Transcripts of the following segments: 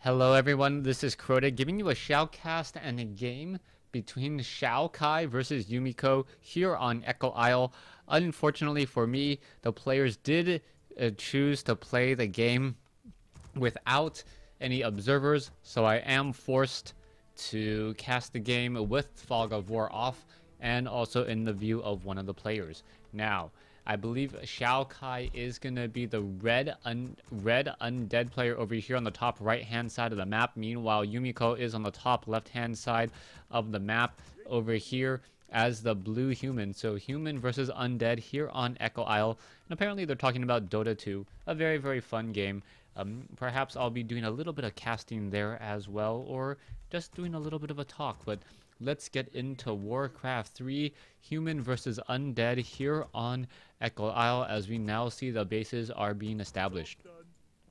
Hello everyone, this is Crota giving you a shoutcast and a game between XiaoKai versus Yumiko here on Echo Isle. Unfortunately for me, the players did choose to play the game without any observers, so I am forced to cast the game with Fog of War off and also in the view of one of the players. Now, I believe XiaoKai is going to be the red undead player over here on the top right hand side of the map. Meanwhile, Yumiko is on the top left hand side of the map over here as the blue human. So human versus undead here on Echo Isle. And apparently they're talking about Dota 2. A very, very fun game. Perhaps I'll be doing a little bit of casting there as well, or just doing a little bit of a talk. But let's get into WarCraft 3 human versus undead here on Echo Isle as we now see the bases are being established.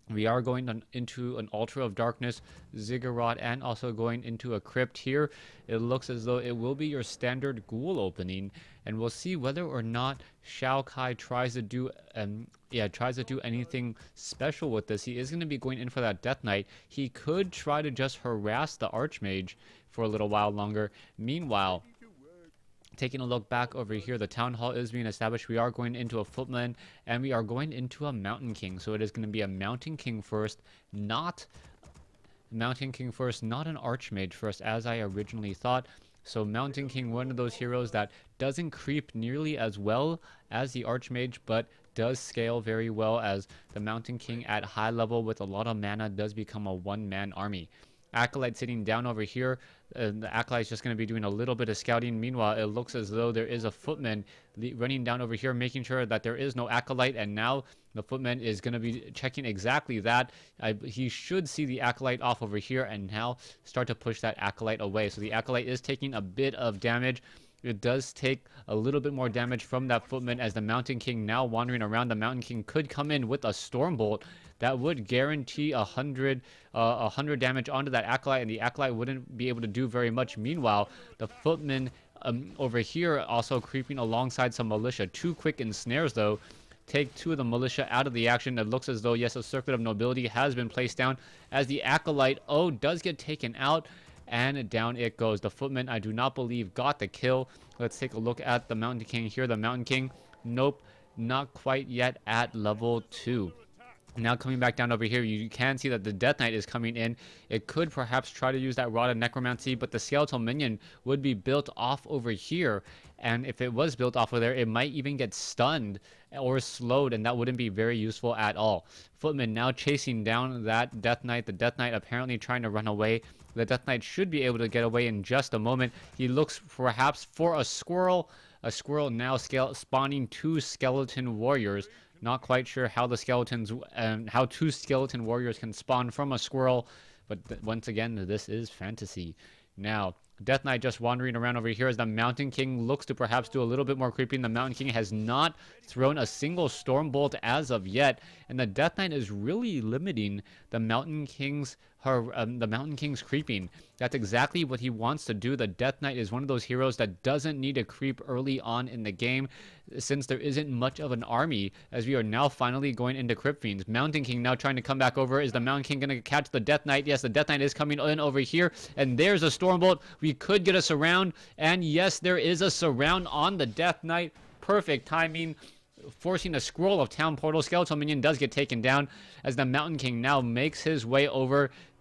We are going into an Altar of Darkness, Ziggurat, and also going into a crypt here. It looks as though it will be your standard ghoul opening, and we'll see whether or not XiaoKai tries to do anything special with this. He is going to be going in for that Death Knight. He could try to just harass the Archmage for a little while longer. Meanwhile, taking a look back over here, the town hall is being established. We are going into a footman and we are going into a mountain king. So it is going to be a mountain king first, not an archmage first, as I originally thought. So mountain king, one of those heroes that doesn't creep nearly as well as the archmage, but does scale very well, as the mountain king at high level with a lot of mana does become a one-man army. Acolyte sitting down over here. The Acolyte is just going to be doing a little bit of scouting. Meanwhile, it looks as though there is a footman running down over here, making sure that there is no Acolyte. And now the footman is going to be checking exactly that. He should see the Acolyte off over here and now start to push that Acolyte away. So the Acolyte is taking a bit of damage. It does take a little bit more damage from that footman as the Mountain King now wandering around. The Mountain King could come in with a Stormbolt that would guarantee 100 damage onto that Acolyte, and the Acolyte wouldn't be able to do very much. Meanwhile, the footman over here also creeping alongside some militia. Two quick ensnares though take two of the militia out of the action. It looks as though, yes, a Circlet of Nobility has been placed down as the Acolyte does get taken out. And down it goes. The footman, I do not believe, got the kill. Let's take a look at the Mountain King here. The Mountain King, nope, not quite yet at level 2. Now coming back down over here, you can see that the Death Knight is coming in. It could perhaps try to use that Rod of Necromancy, but the Skeletal Minion would be built off over here. And if it was built off of there, it might even get stunned or slowed, and that wouldn't be very useful at all. Footman now chasing down that Death Knight. The Death Knight apparently trying to run away. The Death Knight should be able to get away in just a moment. He looks perhaps for a squirrel. A squirrel now spawning two skeleton warriors. Not quite sure how the skeletons, how two skeleton warriors can spawn from a squirrel, but once again, this is fantasy. Now, Death Knight just wandering around over here as the Mountain King looks to perhaps do a little bit more creeping. The Mountain King has not thrown a single Stormbolt as of yet, and the Death Knight is really limiting the Mountain King's creeping. That's exactly what he wants to do. The Death Knight is one of those heroes that doesn't need to creep early on in the game, since there isn't much of an army, as we are now finally going into Crypt Fiends. Mountain King now trying to come back over. Is the Mountain King going to catch the Death Knight? Yes, the Death Knight is coming in over here, and there's a Stormbolt. We could get a surround, and yes, there is a surround on the Death Knight. Perfect timing, forcing a Scroll of Town Portal. Skeletal Minion does get taken down as the Mountain King now makes his way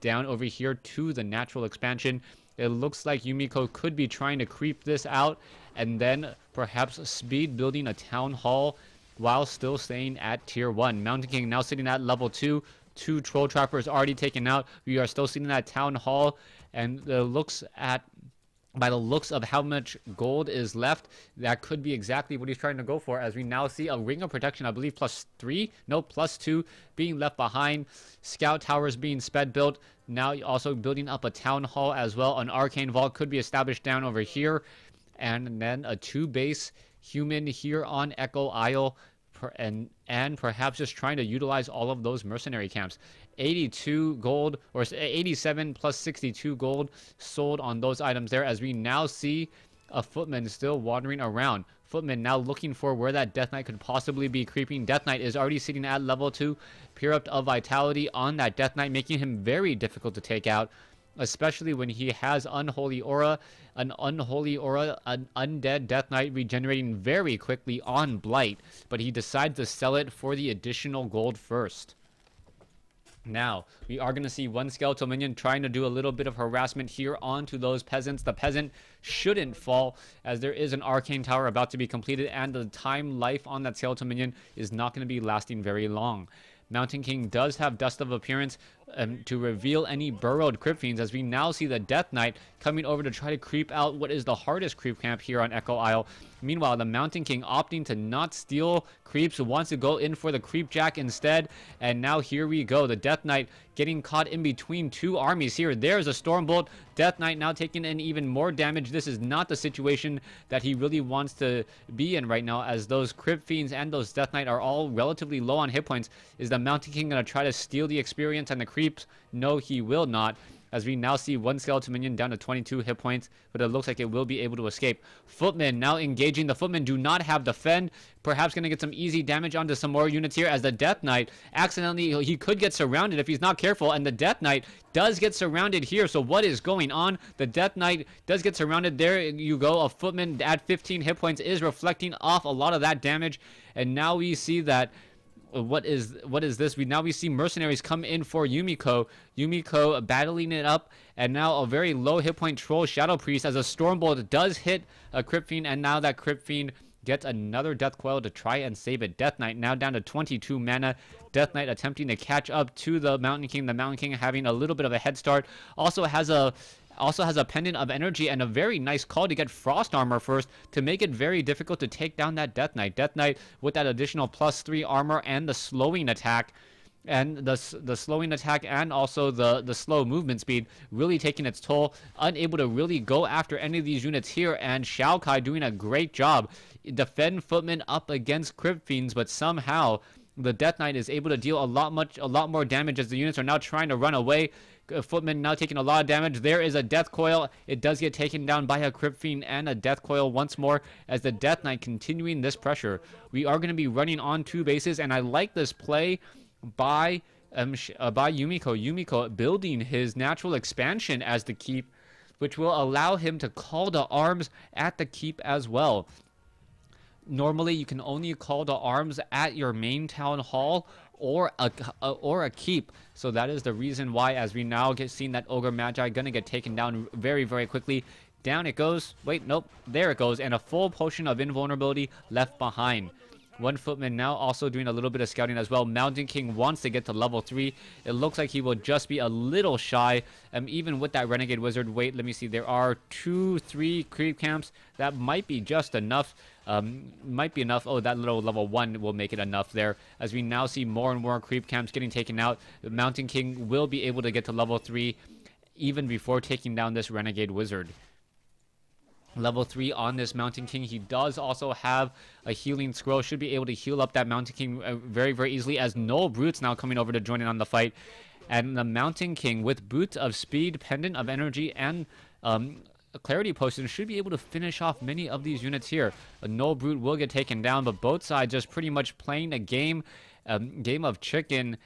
down over here to the natural expansion. It looks like Yumiko could be trying to creep this out and then perhaps speed building a town hall while still staying at tier 1. Mountain King now sitting at level 2. Two Troll Trappers already taken out. We are still sitting at town hall, and by the looks of how much gold is left, that could be exactly what he's trying to go for, as we now see a Ring of Protection, I believe +3, no, +2 being left behind. Scout towers being sped built. Now also building up a town hall as well. An Arcane Vault could be established down over here, and then a 2-base human here on Echo Isle, and perhaps just trying to utilize all of those mercenary camps. 82 gold, or 87 plus 62 gold sold on those items there, as we now see a footman still wandering around. Footman now looking for where that Death Knight could possibly be creeping. Death Knight is already sitting at level 2. Pure of Vitality on that Death Knight, making him very difficult to take out, especially when he has Unholy Aura. An Unholy Aura, an Undead Death Knight regenerating very quickly on Blight, but he decides to sell it for the additional gold first. Now, we are going to see one skeletal minion trying to do a little bit of harassment here onto those peasants. The peasant shouldn't fall, as there is an arcane tower about to be completed, and the time life on that skeletal minion is not going to be lasting very long. Mountain King does have Dust of Appearance to reveal any burrowed Crypt Fiends, as we now see the Death Knight coming over to try to creep out what is the hardest creep camp here on Echo Isle. Meanwhile, the Mountain King opting to not steal creeps, wants to go in for the Creep Jack instead. And now here we go. The Death Knight getting caught in between two armies here. There's a Stormbolt. Death Knight now taking in even more damage. This is not the situation that he really wants to be in right now, as those Crypt Fiends and those Death Knight are all relatively low on hit points. Is the Mountain King going to try to steal the experience and the creeps? No, he will not, as we now see one skeleton minion down to 22 hit points, but it looks like it will be able to escape. Footmen now engaging. The Footmen do not have Defend, perhaps going to get some easy damage onto some more units here, as the Death Knight accidentally, he could get surrounded if he's not careful, and the Death Knight does get surrounded here. So what is going on? The Death Knight does get surrounded. There you go. A Footman at 15 hit points is reflecting off a lot of that damage, and now we see that what is this? We see mercenaries come in for Yumiko. Yumiko battling it up, and now a very low hit point Troll Shadow Priest, as a Stormbolt does hit a Crypt Fiend, and now that Crypt Fiend gets another Death Coil to try and save it. Death Knight now down to 22 mana. Death Knight attempting to catch up to the Mountain King. The Mountain King having a little bit of a head start. Also has a Pendant of Energy and a very nice call to get Frost Armor first to make it very difficult to take down that Death Knight. Death Knight with that additional +3 armor and the slowing attack. And the slowing attack and also the slow movement speed really taking its toll. Unable to really go after any of these units here, and XiaoKai doing a great job. Defend Footman up against Crypt Fiends, but somehow the Death Knight is able to deal a lot more damage, as the units are now trying to run away. Footman now taking a lot of damage. There is a Death Coil. It does get taken down by a Crypt Fiend and a Death Coil once more, as the Death Knight continuing this pressure. We are going to be running on 2 bases, and I like this play by Yumiko. Yumiko building his natural expansion as the keep, which will allow him to call to arms at the keep as well. Normally, you can only call to arms at your main town hall or a keep. So that is the reason why, as we now get seen that Ogre Magi gonna get taken down very, very quickly. Down it goes. Wait, nope. There it goes. And a full potion of invulnerability left behind. One Footman now also doing a little bit of scouting as well. Mountain King wants to get to level 3. It looks like he will just be a little shy. Even with that Renegade Wizard. Wait, let me see. There are 2-3 creep camps. That might be just enough. Might be enough. Oh, that little level 1 will make it enough there. As we now see more and more creep camps getting taken out. The Mountain King will be able to get to level 3 even before taking down this Renegade Wizard. Level 3 on this Mountain King. He does also have a healing scroll. Should be able to heal up that Mountain King very, very easily, as Null Brute's now coming over to join in on the fight. And the Mountain King with Boots of Speed, Pendant of Energy, and a Clarity Potion should be able to finish off many of these units here. A Null Brute will get taken down, but both sides just pretty much playing a game of chicken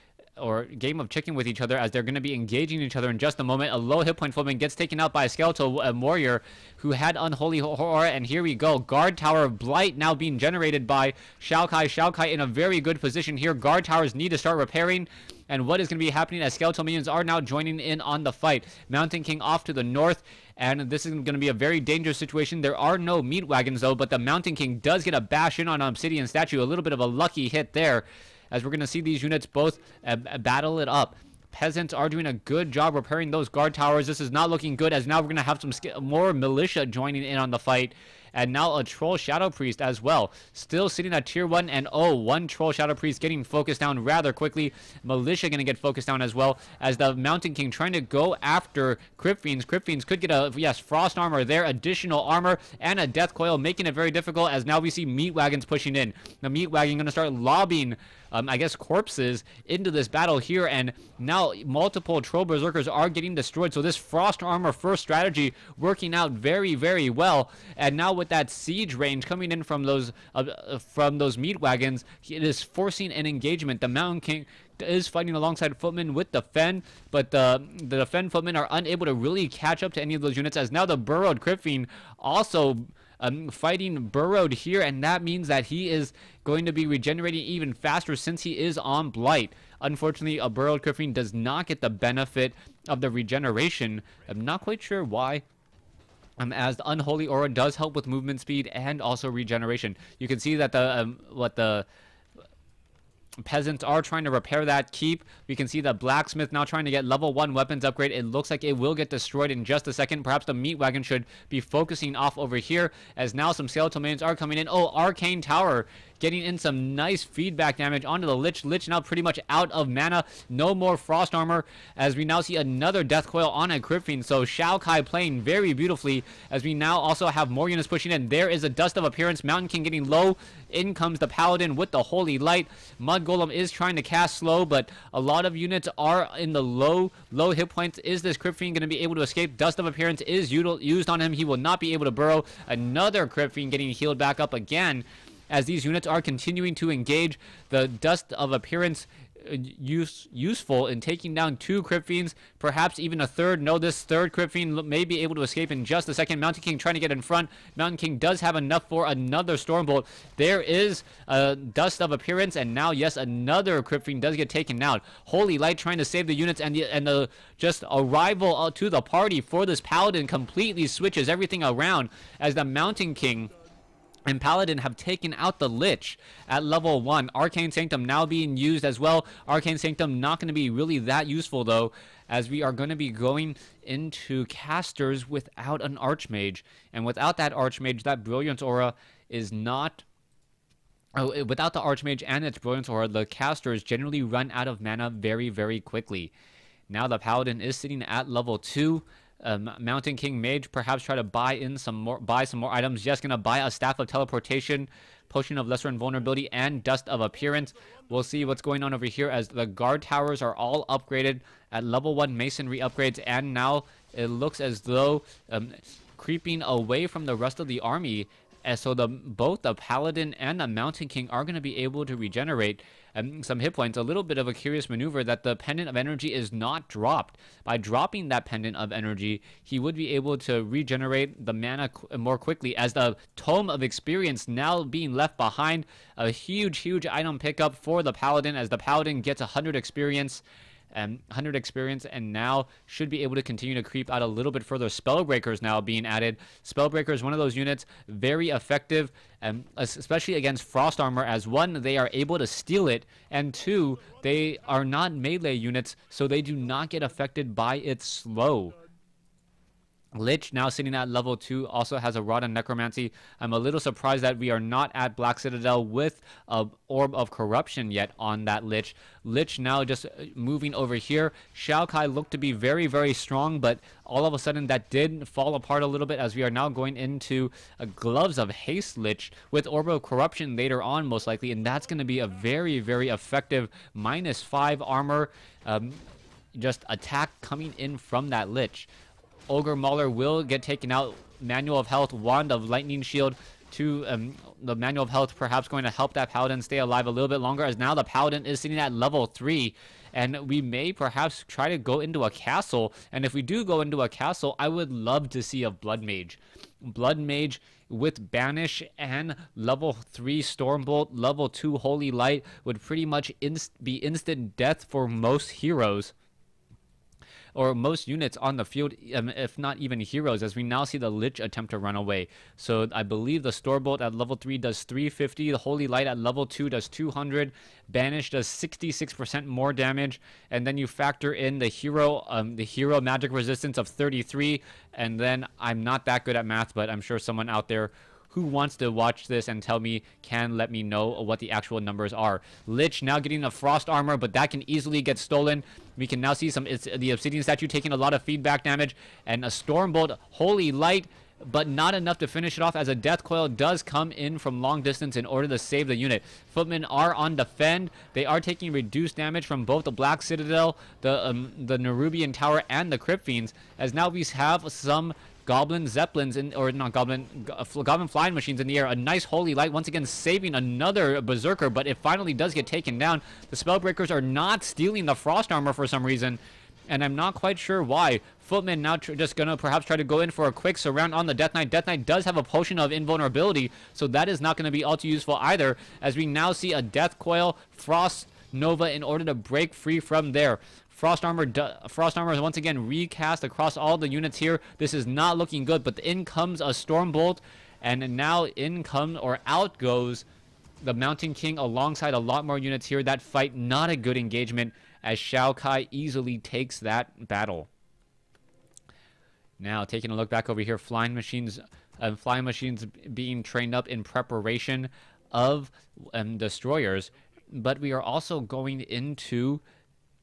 with each other, as they're going to be engaging each other in just a moment. A low hit point Footman gets taken out by a skeletal warrior who had Unholy Horror, and here we go. Guard Tower of Blight now being generated by XiaoKai. XiaoKai in a very good position here. Guard Towers need to start repairing. And what is going to be happening as skeletal minions are now joining in on the fight. Mountain King off to the north, and this is going to be a very dangerous situation. There are no meat wagons though, but the Mountain King does get a bash in on an Obsidian Statue. A little bit of a lucky hit there, as we're going to see these units both battle it up. Peasants are doing a good job repairing those guard towers. This is not looking good, as now we're going to have some more militia joining in on the fight. And now a Troll Shadow Priest as well. Still sitting at tier 1, and one Troll Shadow Priest getting focused down rather quickly. Militia going to get focused down as well, as the Mountain King trying to go after Crypt Fiends. Crypt Fiends could get a, yes, Frost Armor there, additional armor, and a Death Coil, making it very difficult, as now we see Meat Wagons pushing in. The Meat Wagon going to start lobbing I guess corpses into this battle here, and now multiple Troll Berserkers are getting destroyed. So this Frost Armor first strategy working out very, very well. And now with that siege range coming in from those meat wagons, it is forcing an engagement. The Mountain King is fighting alongside footmen with the Fen, but the Fen footmen are unable to really catch up to any of those units, as now the burrowed Crypt Fiend also fighting burrowed here, and that means that he is going to be regenerating even faster since he is on Blight. Unfortunately, a burrowed Crypt Fiend does not get the benefit of the regeneration. I'm not quite sure why. As the Unholy Aura does help with movement speed and also regeneration. You can see that the peasants are trying to repair that keep. We can see the blacksmith now trying to get level 1 weapons upgrade. It looks like it will get destroyed in just a second. Perhaps the meat wagon should be focusing off over here, as now some skeletal minions are coming in. Oh, Arcane Tower getting in some nice feedback damage onto the Lich. Lich now pretty much out of mana. No more Frost Armor, as we now see another Death Coil on a Crypt Fiend. So XiaoKai playing very beautifully, as we now also have more units pushing in. There is a Dust of Appearance. Mountain King getting low. In comes the Paladin with the Holy Light. Mud Golem is trying to cast slow, but a lot of units are in the low hit points. Is this Crypt Fiend going to be able to escape? Dust of Appearance is used on him. He will not be able to burrow. Another Crypt Fiend getting healed back up again. As these units are continuing to engage, the Dust of Appearance useful in taking down 2 Crypt Fiends, perhaps even a third. No, this third Crypt Fiend may be able to escape in just a second. Mountain King trying to get in front. Mountain King does have enough for another Stormbolt. There is a Dust of Appearance, and now, yes, another Crypt Fiend does get taken out. Holy Light trying to save the units, and the just arrival to the party for this Paladin completely switches everything around, as the Mountain King and Paladin have taken out the Lich at level 1. Arcane Sanctum now being used as well. Arcane Sanctum not going to be really that useful, though, as we are going to be going into casters without an Archmage. And without that Archmage, that Brilliance Aura is not... Oh, without the Archmage and its Brilliance Aura, the casters generally run out of mana very, very quickly. Now the Paladin is sitting at level 2. Mountain King Mage perhaps try to buy some more items. Just gonna buy a Staff of Teleportation, Potion of Lesser Invulnerability, and Dust of Appearance. We'll see what's going on over here, as the guard towers are all upgraded at level 1 masonry upgrades, and now it looks as though creeping away from the rest of the army. And so both the Paladin and the Mountain King are going to be able to regenerate some hit points. A little bit of a curious maneuver that the Pendant of Energy is not dropped. By dropping that Pendant of Energy, he would be able to regenerate the mana more quickly, as the Tome of Experience now being left behind. A huge item pickup for the Paladin, as the Paladin gets 100 experience. 100 experience, and now should be able to continue to creep out a little bit further. Spellbreakers now being added. Spellbreaker is one of those units very effective, especially against Frost Armor, as 1, they are able to steal it, and 2, they are not melee units, so they do not get affected by its slow. Lich now sitting at level 2 also has a Rod of Necromancy. I'm a little surprised that we are not at Black Citadel with a Orb of Corruption yet on that Lich. Lich now just moving over here. XiaoKai looked to be very, very strong, but all of a sudden that did fall apart a little bit, as we are now going into Gloves of Haste Lich with Orb of Corruption later on, most likely, and that's going to be a very, very effective -5 armor just attack coming in from that Lich. Ogre Mauler will get taken out. Manual of Health, Wand of Lightning Shield to the Manual of Health, perhaps going to help that Paladin stay alive a little bit longer, as now the Paladin is sitting at level 3. And we may perhaps try to go into a castle. And if we do go into a castle, I would love to see a Blood Mage. Blood Mage with Banish and level 3 Stormbolt, level 2 Holy Light would pretty much be instant death for most heroes, or most units on the field, if not even heroes, as we now see the Lich attempt to run away. So I believe the Stormbolt at level 3 does 350, the Holy Light at level 2 does 200, Banish does 66% more damage, and then you factor in the hero magic resistance of 33, and then I'm not that good at math, but I'm sure someone out there who wants to watch this and tell me can let me know what the actual numbers are. Lich now getting a Frost Armor, but that can easily get stolen. We can now see the Obsidian Statue taking a lot of feedback damage, and a Stormbolt Holy Light, but not enough to finish it off, as a Death Coil does come in from long distance in order to save the unit. Footmen are on defend. They are taking reduced damage from both the Black Citadel, the Nerubian Tower, and the Crypt Fiends, as now we have some Goblin Zeppelins in, or not Goblin, Goblin flying machines in the air. A nice Holy Light once again saving another Berserker, but it finally does get taken down. The Spellbreakers are not stealing the Frost Armor for some reason, and I'm not quite sure why. Footman now just gonna perhaps try to go in for a quick surround on the Death Knight. Death Knight does have a potion of invulnerability, so that is not going to be all too useful either, as we now see a Death Coil, Frost Nova in order to break free from there. Frost Armor is once again recast across all the units here. This is not looking good, but in comes a Stormbolt, and now in comes, or out goes, the Mountain King alongside a lot more units here. That fight, not a good engagement, as XiaoKai easily takes that battle. Now, taking a look back over here, flying machines being trained up in preparation of destroyers. But we are also going into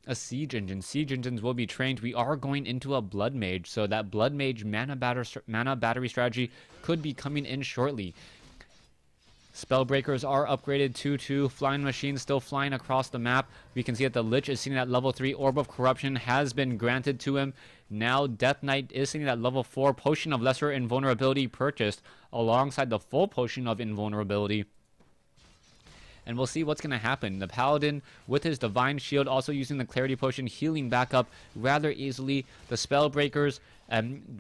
a siege engine. Siege engines will be trained. We are going into a blood mage, so that blood mage mana battery strategy could be coming in shortly. Spellbreakers are upgraded to 2. Flying machines still flying across the map. We can see that the Lich is sitting at level 3. Orb of Corruption has been granted to him. Now Death Knight is sitting at level 4. Potion of Lesser Invulnerability purchased alongside the full Potion of Invulnerability. And we'll see what's going to happen. The Paladin with his Divine Shield also using the Clarity Potion, healing back up rather easily. The Spellbreakers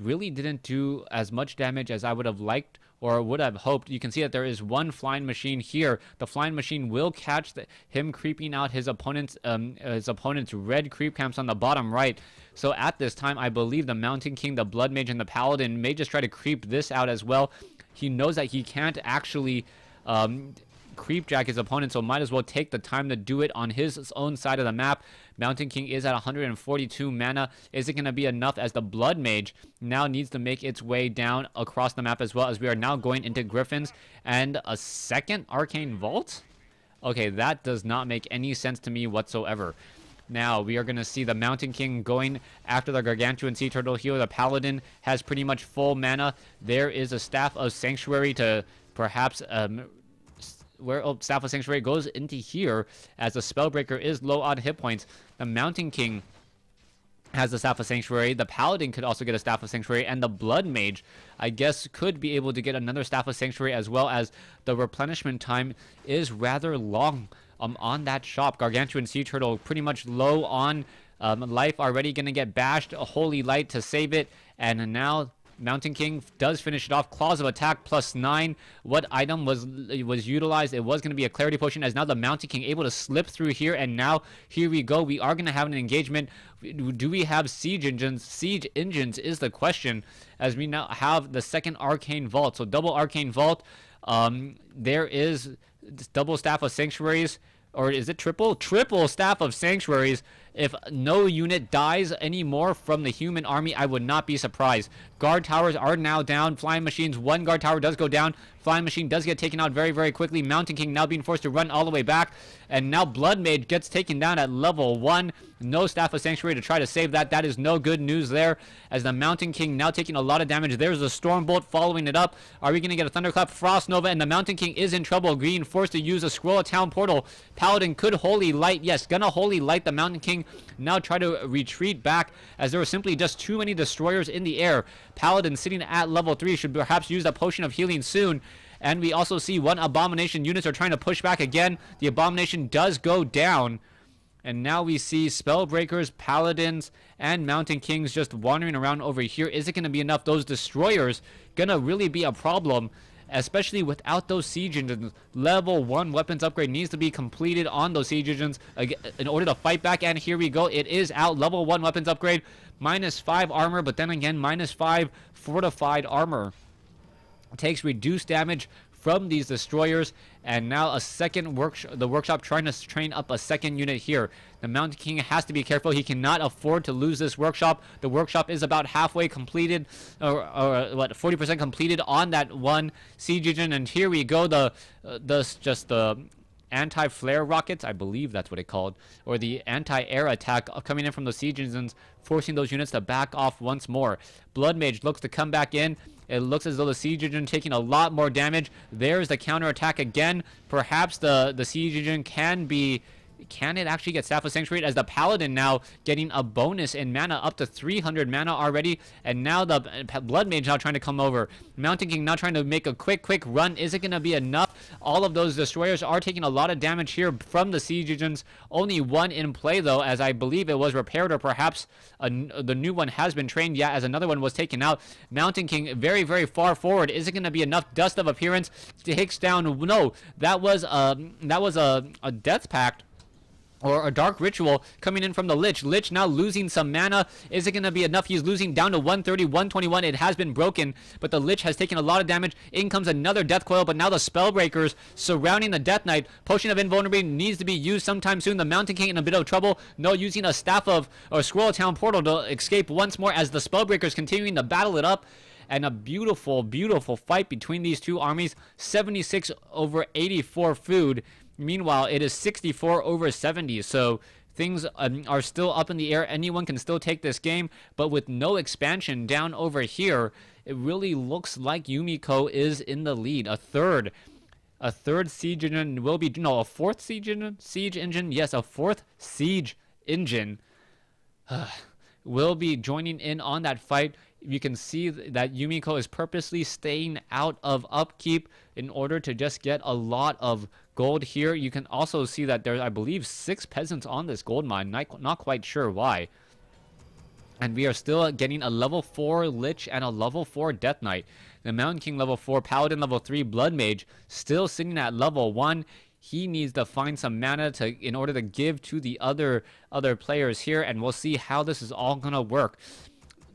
really didn't do as much damage as I would have liked or would have hoped. You can see that there is one flying machine here. The flying machine will catch him creeping out his opponent's red creep camps on the bottom right. So at this time, I believe the Mountain King, the Blood Mage, and the Paladin may just try to creep this out as well. He knows that he can't actually creepjack his opponent, so might as well take the time to do it on his own side of the map. Mountain King is at 142 mana. Is it going to be enough, as the Blood Mage now needs to make its way down across the map, as well as we are now going into Griffins and a second Arcane Vault? Okay, that does not make any sense to me whatsoever. Now, we are going to see the Mountain King going after the Gargantuan Sea Turtle here. The Paladin has pretty much full mana. There is a Staff of Sanctuary to perhaps Staff of Sanctuary goes into here, as the Spellbreaker is low on hit points. The Mountain King has the Staff of Sanctuary. The Paladin could also get a Staff of Sanctuary, and the Blood Mage, I guess, could be able to get another Staff of Sanctuary, as well as the replenishment time is rather long on that shop. Gargantuan Sea Turtle pretty much low on life, already going to get bashed. A Holy Light to save it, and now Mountain King does finish it off. Claws of Attack +9. What item was utilized? It was going to be a Clarity Potion, as now the Mountain King able to slip through here, and now here we go. We are going to have an engagement. Do we have siege engines? Siege engines is the question, as we now have the second Arcane Vault. So double Arcane Vault. There is double Staff of Sanctuaries. Or is it triple? Triple Staff of Sanctuaries. If no unit dies anymore from the human army, I would not be surprised. Guard towers are now down. Flying machines, one guard tower does go down. Flying machine does get taken out very, very quickly. Mountain King now being forced to run all the way back. And now Blood Mage gets taken down at level 1. No Staff of Sanctuary to try to save that. That is no good news there, as the Mountain King now taking a lot of damage. There's a Stormbolt following it up. Are we going to get a Thunderclap? Frost Nova, and the Mountain King is in trouble, being forced to use a Scroll of Town Portal. Paladin could Holy Light. Yes, gonna Holy Light. The Mountain King now try to retreat back, as there were simply just too many destroyers in the air. Paladin sitting at level 3 should perhaps use a Potion of Healing soon. And we also see one Abomination. Units are trying to push back again. The Abomination does go down. And now we see Spellbreakers, Paladins, and Mountain Kings just wandering around over here. Is it going to be enough? Those destroyers going to really be a problem, especially without those siege engines. Level 1 weapons upgrade needs to be completed on those siege engines in order to fight back. And here we go. It is out. Level 1 weapons upgrade. -5 armor, but then again, -5 fortified armor. Takes reduced damage from these destroyers, and now the workshop trying to train up a second unit here. The Mountain King has to be careful. He cannot afford to lose this workshop. The workshop is about halfway completed, or what, 40% completed on that one siege engine. And here we go, the anti-flare rockets, I believe that's what it called, or the anti-air attack coming in from the siege engines, forcing those units to back off once more. Blood Mage looks to come back in. It looks as though the siege engine taking a lot more damage. There's the counter attack again. Perhaps the siege engine can be Can it actually get Staff of Sanctuary, as the Paladin now getting a bonus in mana up to 300 mana already, and now the Blood Mage now trying to come over. Mountain King now trying to make a quick run. Is it going to be enough? All of those destroyers are taking a lot of damage here from the siege engines. Only one in play though, as I believe it was repaired, or perhaps the new one has been trained. Yeah, as another one was taken out. Mountain King very far forward. Is it going to be enough? Dust of Appearance takes down. No, that was a Death Pact, or a Dark Ritual coming in from the Lich. Lich now losing some mana. Is it going to be enough? He's losing down to 130, 121. It has been broken, but the Lich has taken a lot of damage. In comes another Death Coil, but now the Spellbreakers surrounding the Death Knight. Potion of Invulnerability needs to be used sometime soon. The Mountain King in a bit of trouble. No, using a Staff of, or Squirrel Town Portal to escape once more, as the Spellbreakers continuing to battle it up. And a beautiful fight between these two armies. 76 over 84 food. Meanwhile, it is 64 over 70, so things are still up in the air. Anyone can still take this game, but with no expansion down over here, it really looks like Yumiko is in the lead. A third siege engine will be, no, a fourth siege engine, yes, a fourth siege engine will be joining in on that fight. You can see that Yumiko is purposely staying out of upkeep in order to just get a lot of gold here. You can also see that there's, I believe, 6 peasants on this gold mine. Not quite sure why. And we are still getting a level 4 Lich and a level 4 Death Knight. The Mountain King level 4, Paladin level 3, Blood Mage still sitting at level 1. He needs to find some mana in order to give to the other players here, and we'll see how this is all gonna work.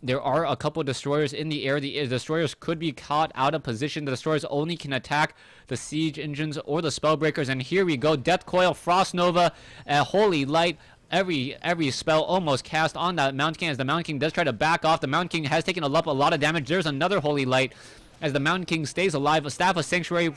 There are a couple destroyers in the air. The destroyers could be caught out of position. The destroyers only can attack the siege engines or the spellbreakers. And here we go. Death Coil, Frost Nova, Holy Light. Every spell almost cast on that Mountain King, as the Mountain King does try to back off. The Mountain King has taken a lot of damage. There's another Holy Light as the Mountain King stays alive. A Staff of Sanctuary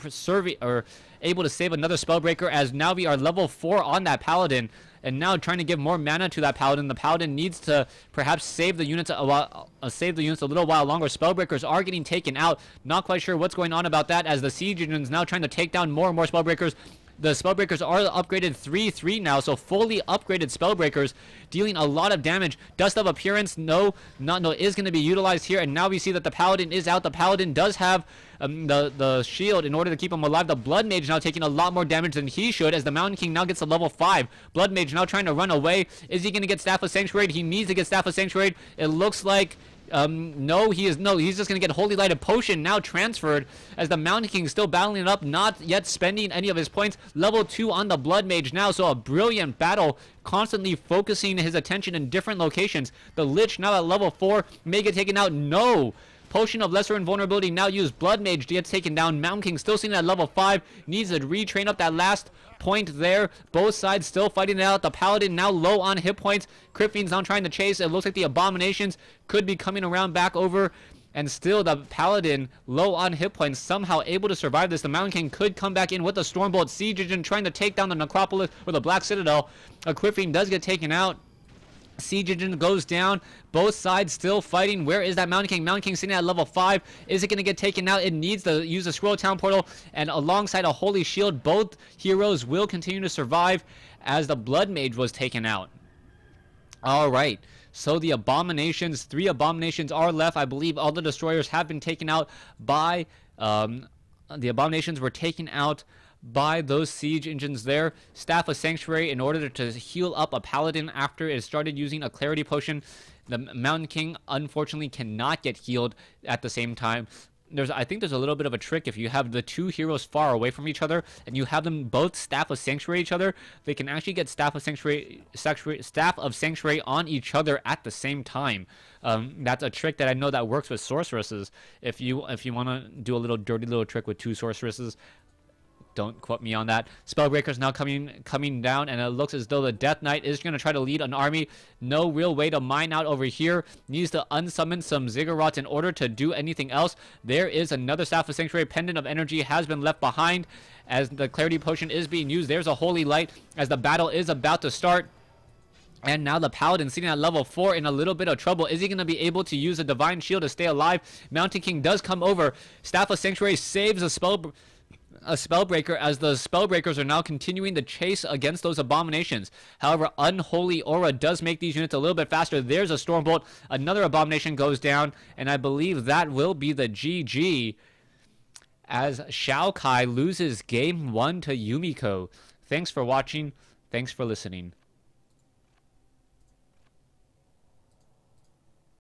able to save another spellbreaker, as now we are level 4 on that Paladin. And now trying to give more mana to that Paladin. The Paladin needs to perhaps save the units a little while longer. Spellbreakers are getting taken out. Not quite sure what's going on about that, as the siege engine is now trying to take down more and more Spellbreakers. The Spellbreakers are upgraded 3/3 now, so fully upgraded Spellbreakers, dealing a lot of damage. Dust of Appearance, no, is going to be utilized here, and now we see that the Paladin is out. The Paladin does have the shield in order to keep him alive. The Blood Mage now taking a lot more damage than he should, as the Mountain King now gets a level 5. Blood Mage now trying to run away. Is he going to get Staff of Sanctuary? He needs to get Staff of Sanctuary. It looks like he's just gonna get Holy Lighted Potion now transferred, as the Mountain King still battling it up, not yet spending any of his points. Level 2 on the Blood Mage now, so a brilliant battle, constantly focusing his attention in different locations. The Lich now at level 4 may get taken out. No! Potion of Lesser Invulnerability now used. Blood Mage gets taken down. Mountain King still sitting at level 5. Needs to retrain up that last point there. Both sides still fighting it out. The Paladin now low on hit points. Crit Fiend's now trying to chase. It looks like the Abominations could be coming around back over. And still the Paladin low on hit points, somehow able to survive this. The Mountain King could come back in with the Stormbolt Siege Engine trying to take down the Necropolis or the Black Citadel. A Crit Fiend does get taken out. Siege Engine goes down. Both sides still fighting. Where is that Mountain King? Mountain King sitting at level 5. Is it going to get taken out? It needs to use the Squirrel Town Portal, and alongside a Holy Shield, both heroes will continue to survive, as the Blood Mage was taken out. Alright, so the Abominations, 3 Abominations are left. I believe all the destroyers have been taken out by, the Abominations were taken out by those siege engines there. Staff of Sanctuary in order to heal up a Paladin after it started using a Clarity Potion. The Mountain King unfortunately cannot get healed at the same time. I think there's a little bit of a trick. If you have the 2 heroes far away from each other and you have them both Staff of Sanctuary each other, they can actually get Staff of Sanctuary on each other at the same time. That's a trick that I know that works with sorceresses. If you want to do a little dirty little trick with 2 sorceresses, don't quote me on that. Spellbreaker's now coming down, and it looks as though the Death Knight is going to try to lead an army. No real way to mine out over here. Needs to unsummon some Ziggurats in order to do anything else. There is another Staff of Sanctuary. Pendant of Energy has been left behind as the Clarity Potion is being used. There's a Holy Light as the battle is about to start. And now the Paladin sitting at level 4 in a little bit of trouble. Is he going to be able to use a Divine Shield to stay alive? Mountain King does come over. Staff of Sanctuary saves a spell. a Spellbreaker, as the Spellbreakers are now continuing the chase against those Abominations. However, Unholy Aura does make these units a little bit faster. There's a Stormbolt. Another Abomination goes down, and I believe that will be the GG as XiaoKai loses game 1 to Yumiko. Thanks for watching. Thanks for listening.